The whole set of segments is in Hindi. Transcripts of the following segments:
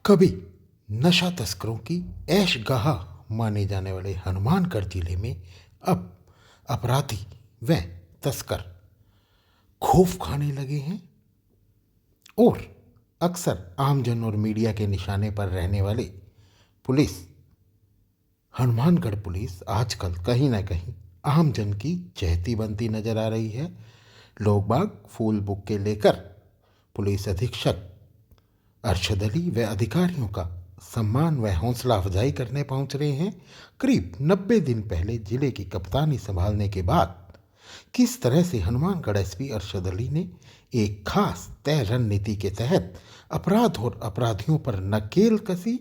कभी नशा तस्करों की ऐशगाह माने जाने वाले हनुमानगढ़ जिले में अब अपराधी व तस्कर खौफ खाने लगे हैं और अक्सर आमजन और मीडिया के निशाने पर रहने वाले पुलिस हनुमानगढ़ पुलिस आजकल कहीं ना कहीं आमजन की चहेती बनती नजर आ रही है। लोग बाग फूल बुक्के लेकर पुलिस अधीक्षक अरशद अली व अधिकारियों का सम्मान व हौसला अफजाई करने पहुंच रहे हैं। करीब 90 दिन पहले जिले की कप्तानी संभालने के बाद किस तरह से हनुमानगढ़ एसपी अरशद अली ने एक खास तय रणनीति के तहत अपराध और अपराधियों पर नकेल कसी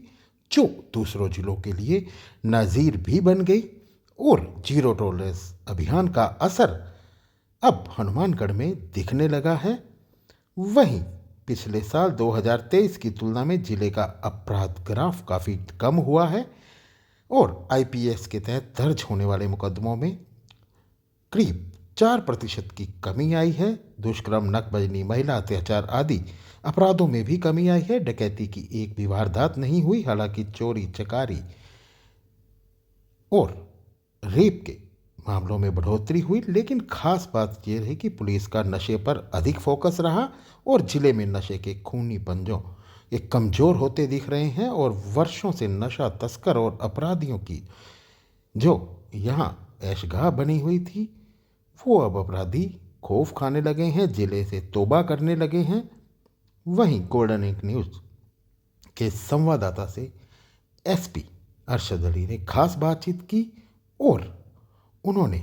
जो दूसरों जिलों के लिए नज़ीर भी बन गई और जीरो टॉलरेंस अभियान का असर अब हनुमानगढ़ में दिखने लगा है। वहीं पिछले साल 2023 की तुलना में जिले का अपराध ग्राफ काफ़ी कम हुआ है और आईपीएस के तहत दर्ज होने वाले मुकदमों में करीब 4% की कमी आई है। दुष्कर्म, नकबजनी, महिला अत्याचार आदि अपराधों में भी कमी आई है। डकैती की एक भी वारदात नहीं हुई। हालांकि चोरी, चकारी और रेप के मामलों में बढ़ोतरी हुई, लेकिन खास बात यह रही कि पुलिस का नशे पर अधिक फोकस रहा और जिले में नशे के खूनी पंजों ये कमज़ोर होते दिख रहे हैं और वर्षों से नशा तस्कर और अपराधियों की जो यहाँ ऐशगाह बनी हुई थी वो अब अपराधी खौफ खाने लगे हैं, जिले से तौबा करने लगे हैं। वहीं गोल्डन इंक न्यूज़ के संवाददाता से एसपी अरशद अली ने खास बातचीत की और उन्होंने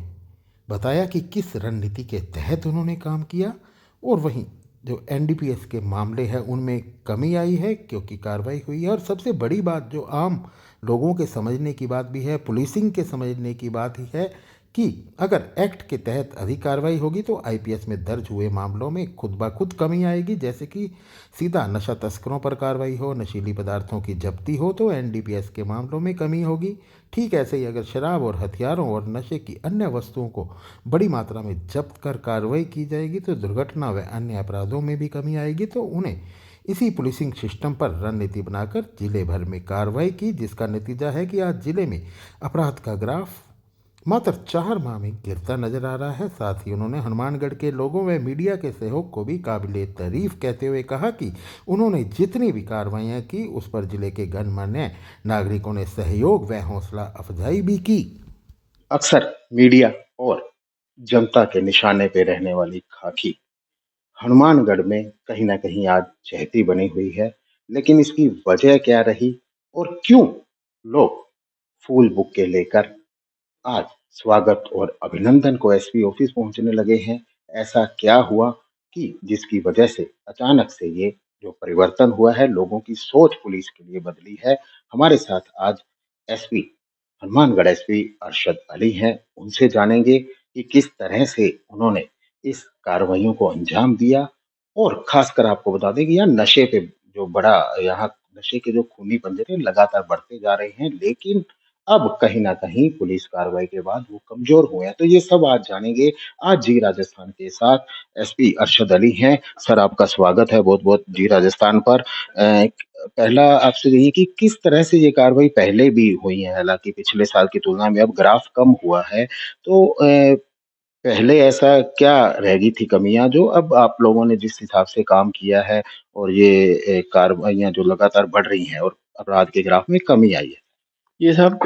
बताया कि किस रणनीति के तहत उन्होंने काम किया और वहीं जो एनडीपीएस के मामले हैं उनमें कमी आई है क्योंकि कार्रवाई हुई है। और सबसे बड़ी बात जो आम लोगों के समझने की बात भी है, पुलिसिंग के समझने की बात ही है कि अगर एक्ट के तहत अधिक कार्रवाई होगी तो आईपीएस में दर्ज हुए मामलों में खुद ब खुद कमी आएगी। जैसे कि सीधा नशा तस्करों पर कार्रवाई हो, नशीली पदार्थों की जब्ती हो तो एनडीपीएस के मामलों में कमी होगी। ठीक ऐसे ही अगर शराब और हथियारों और नशे की अन्य वस्तुओं को बड़ी मात्रा में जब्त कर कार्रवाई की जाएगी तो दुर्घटना व अन्य अपराधों में भी कमी आएगी। तो उन्हें इसी पुलिसिंग सिस्टम पर रणनीति बनाकर जिले भर में कार्रवाई की, जिसका नतीजा है कि आज जिले में अपराध का ग्राफ मात्र 4 माह में गिरता नजर आ रहा है। साथ ही उन्होंने हनुमानगढ़ के लोगों व मीडिया के सहयोग को भी काबिले तारीफ कहते हुए कहा कि उन्होंने जितनी भी कार्रवाइयाँ की उस पर जिले के गणमान्य नागरिकों ने सहयोग व हौसला अफजाई भी की। अक्सर मीडिया और जनता के निशाने पे रहने वाली खाकी हनुमानगढ़ में कहीं ना कहीं आज चहेती बनी हुई है। लेकिन इसकी वजह क्या रही और क्यों लोग फूल बुक्के लेकर आज स्वागत और अभिनंदन को एसपी ऑफिस पहुंचने लगे हैं? ऐसा क्या हुआ कि जिसकी वजह से अचानक से ये जो परिवर्तन हुआ है, लोगों की सोच पुलिस के लिए बदली है? हमारे साथ आज एसपी हनुमानगढ़ एसपी अरशद अली हैं। उनसे जानेंगे कि किस तरह से उन्होंने इस कार्रवाइयों को अंजाम दिया और खासकर आपको बता दें कि यहाँ नशे पे जो बड़ा यहाँ नशे के जो खूनी पंजरे लगातार बढ़ते जा रहे हैं, लेकिन अब कहीं न कहीं पुलिस कार्रवाई के बाद वो कमज़ोर हुए हैं। तो ये सब आज जानेंगे। आज जी राजस्थान के साथ एसपी अरशद अली हैं। सर, आपका स्वागत है बहुत-बहुत जी राजस्थान पर। पहला आपसे यही कि किस तरह से ये कार्रवाई पहले भी हुई है, हालाँकि पिछले साल की तुलना में अब ग्राफ कम हुआ है। तो पहले ऐसा क्या रह गई थी कमियाँ जो अब आप लोगों ने जिस हिसाब से काम किया है और ये कार्रवाइयाँ जो लगातार बढ़ रही हैं और अपराध के ग्राफ में कमी आई है? ये साहब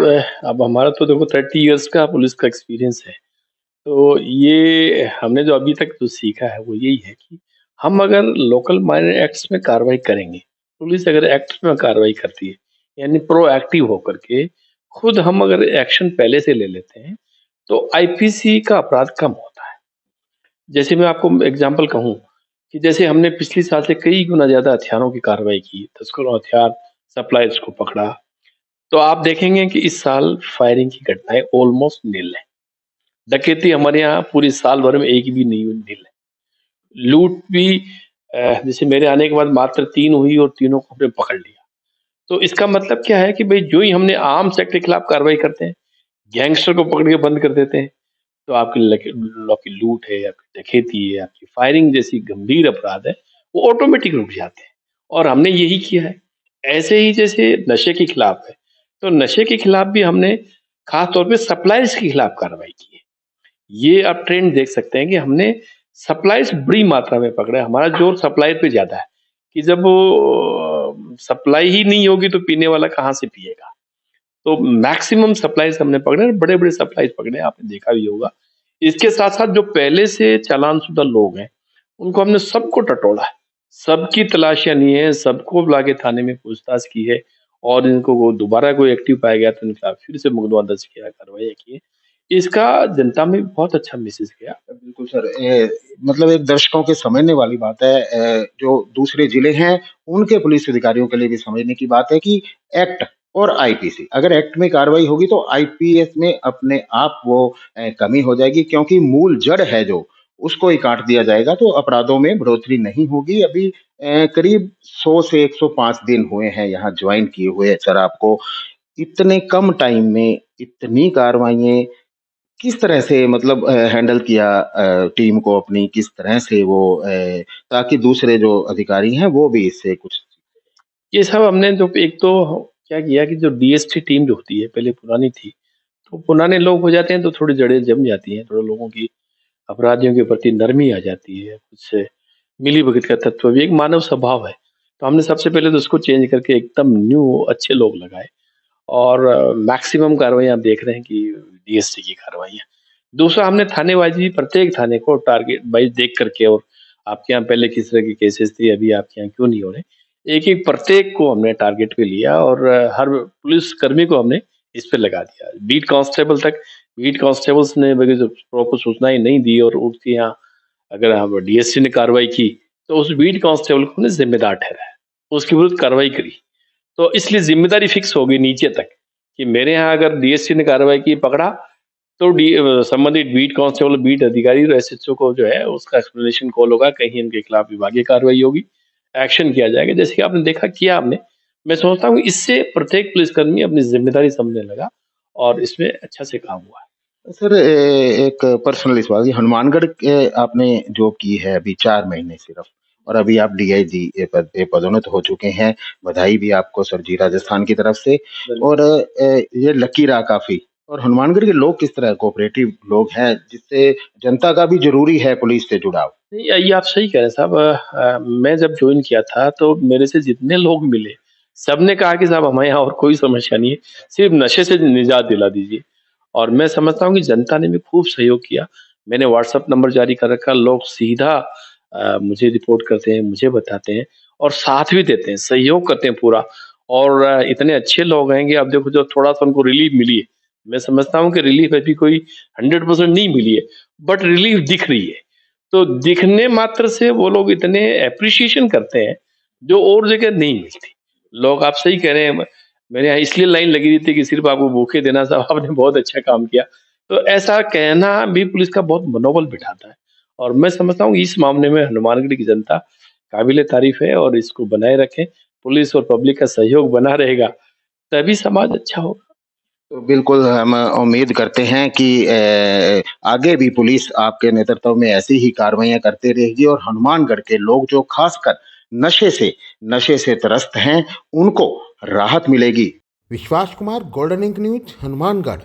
अब हमारा तो देखो 30 इयर्स का पुलिस का एक्सपीरियंस है। तो ये हमने जो अभी तक जो सीखा है वो यही है कि हम अगर लोकल माइनर एक्ट्स में कार्रवाई करेंगे, पुलिस अगर एक्ट्स में कार्रवाई करती है, यानी प्रोएक्टिव होकर के खुद हम अगर एक्शन पहले से ले लेते हैं, तो आईपीसी का अपराध कम होता है। जैसे मैं आपको एग्जांपल कहूँ कि जैसे हमने पिछले साल से कई गुना ज़्यादा हथियारों की कार्रवाई की, तस्करों हथियार सप्लायर्स को पकड़ा, तो आप देखेंगे कि इस साल फायरिंग की घटनाएं ऑलमोस्ट नील है। डकैती हमारे यहाँ पूरे साल भर में एक भी नहीं हुई, नील है। लूट भी जैसे मेरे आने के बाद मात्र 3 हुई और तीनों को हमने पकड़ लिया। तो इसका मतलब क्या है कि भाई जो ही हमने आर्म्स एक्ट के खिलाफ कार्रवाई करते हैं, गैंगस्टर को पकड़ के बंद कर देते हैं, तो आपकी आपकी लूट है, आपकी डकैती है, आपकी फायरिंग जैसी गंभीर अपराध है, वो ऑटोमेटिक रुक जाते हैं। और हमने यही किया है। ऐसे ही जैसे नशे के खिलाफ है, तो नशे के खिलाफ भी हमने खास तौर पे सप्लायर्स के खिलाफ कार्रवाई की है। ये आप ट्रेंड देख सकते हैं कि हमने सप्लायर्स बड़ी मात्रा में पकड़े। हमारा जोर सप्लायर पे ज़्यादा है कि जब वो सप्लाई ही नहीं होगी तो पीने वाला कहाँ से पिएगा? तो मैक्सिमम सप्लाइज़ हमने पकड़े और बड़े-बड़े सप्लाइज़ पकड़े, आपने देखा भी होगा। इसके साथ-साथ जो पहले से चालान-शुदा लोग हैं, उनको हमने सबको टटोला है। सबकी तलाशियाँ ली हैं, सबको लाके थाने में पूछताछ की है और इनको वो दोबारा कोई एक्टिव पाया गया तो इनके खिलाफ फिर से मुकदमा दर्ज किया, कार्रवाइयाँ की हैं। इसका जनता में बहुत अच्छा मैसेज गया। बिल्कुल सर, मतलब एक दर्शकों के समझने वाली बात है, जो दूसरे जिले हैं उनके पुलिस अधिकारियों के लिए भी समझने की बात है कि एक्ट और आईपीसी, अगर एक्ट में कार्रवाई होगी तो आईपीएस में अपने आप वो कमी हो जाएगी, क्योंकि मूल जड़ है जो उसको ही काट दिया जाएगा तो अपराधों में बढ़ोतरी नहीं होगी। अभी करीब 100 से 105 दिन हुए हैं यहाँ ज्वाइन किए हुए सर आपको। इतने कम टाइम में इतनी कार्रवाइयाँ किस तरह से मतलब हैंडल किया टीम को अपनी, किस तरह से वो ताकि दूसरे जो अधिकारी हैं वो भी इससे कुछ। ये सब हमने जो एक तो क्या किया कि जो डीएसटी टीम जो होती है, पहले पुरानी थी, तो पुराने लोग हो जाते हैं तो थोड़ी जड़ें जम जाती हैं, थोड़ा लोगों की अपराधियों के प्रति नरमी आ जाती है, कुछ मिलीभगत का तत्व भी एक मानव स्वभाव है। तो हमने सबसे पहले तो उसको चेंज करके एकदम न्यू अच्छे लोग लगाए और मैक्सिमम कार्रवाई आप देख रहे हैं कि डीएसटी की कार्रवाइयाँ। दूसरा हमने थाने वाइज़ प्रत्येक थाने को टारगेट वाइज़ देख करके और आपके यहाँ पहले किस तरह के केसेस थे, अभी आपके यहाँ क्यों नहीं हो रहे? एक-एक प्रत्येक को हमने टारगेट पे लिया और हर पुलिस कर्मी को हमने इस पे लगा दिया। बीट कांस्टेबल्स ने बल्कि जो प्रॉपर सूचनाएँ नहीं दी और उनके यहाँ अगर हम डीएसपी ने कार्रवाई की, तो उस बीट कांस्टेबल को हमने ज़िम्मेदार ठहराया। उसके विरुद्ध कार्रवाई करी। तो इसलिए ज़िम्मेदारी फिक्स हो गई नीचे तक कि मेरे यहाँ अगर डीएसपी ने कार्रवाई की, पकड़ा, तो संबंधित बीट कांस्टेबल, बीट अधिकारी और एसएचओ को जो है उसका एक्सप्लेनेशन कॉल होगा, कहीं इनके खिलाफ विभागीय कार्रवाई होगी, एक्शन किया जाएगा। जैसे कि आपने देखा किया आपने। मैं समझता हूँ इससे प्रत्येक पुलिसकर्मी अपनी ज़िम्मेदारी समझने लगा और इसमें अच्छा से काम हुआ है। सर एक पर्सनल सवाल, ये हनुमानगढ़ के आपने जॉब की है अभी 4 महीने सिर्फ, और अभी आप डीआईजी पद पे पदोन्नत हो चुके हैं। बधाई भी आपको सर जी राजस्थान की तरफ से। और ये लकी रहा काफ़ी। और हनुमानगढ़ के लोग किस तरह कोऑपरेटिव लोग हैं, जिससे जनता का भी ज़रूरी है पुलिस से जुड़ाव? नहीं, ये आप सही कह रहे हैं साहब। मैं जब जॉइन किया था तो मेरे से जितने लोग मिले, सबने कहा कि साहब हमारे यहाँ और कोई समस्या नहीं है, सिर्फ नशे से निजात दिला दीजिए। और मैं समझता हूँ कि जनता ने भी खूब सहयोग किया। मैंने व्हाट्सएप नंबर जारी कर रखा, लोग सीधा मुझे रिपोर्ट करते हैं, मुझे बताते हैं और साथ भी देते हैं, सहयोग करते हैं पूरा। और इतने अच्छे लोग हैं कि अब देखो जो थोड़ा-सा उनको रिलीफ मिली है, मैं समझता हूँ कि रिलीफ अभी कोई 100% नहीं मिली है, बट रिलीफ दिख रही है। तो दिखने मात्र से वो लोग इतने एप्रिसिएशन करते हैं, जो और जगह नहीं मिलती। लोग आप सही कह रहे हैं, मेरे यहाँ इसलिए लाइन लगी हुई थी कि सिर्फ़ आपको बुके देना साहब आपने बहुत अच्छा काम किया। तो ऐसा कहना भी पुलिस का बहुत मनोबल बिठाता है और मैं समझता हूँ इस मामले में हनुमानगढ़ की जनता काबिल-ए-तारीफ़ है और इसको बनाए रखें। पुलिस और पब्लिक का सहयोग बना रहेगा, तभी समाज अच्छा होगा। तो बिल्कुल हम उम्मीद करते हैं कि आगे भी पुलिस आपके नेतृत्व में ऐसी ही कार्रवाइयाँ करती रहेगी, और हनुमानगढ़ के लोग जो खासकर नशे से त्रस्त हैं, उनको राहत मिलेगी। Vishwas Kumar, Golden Ink News, Hanumangarh.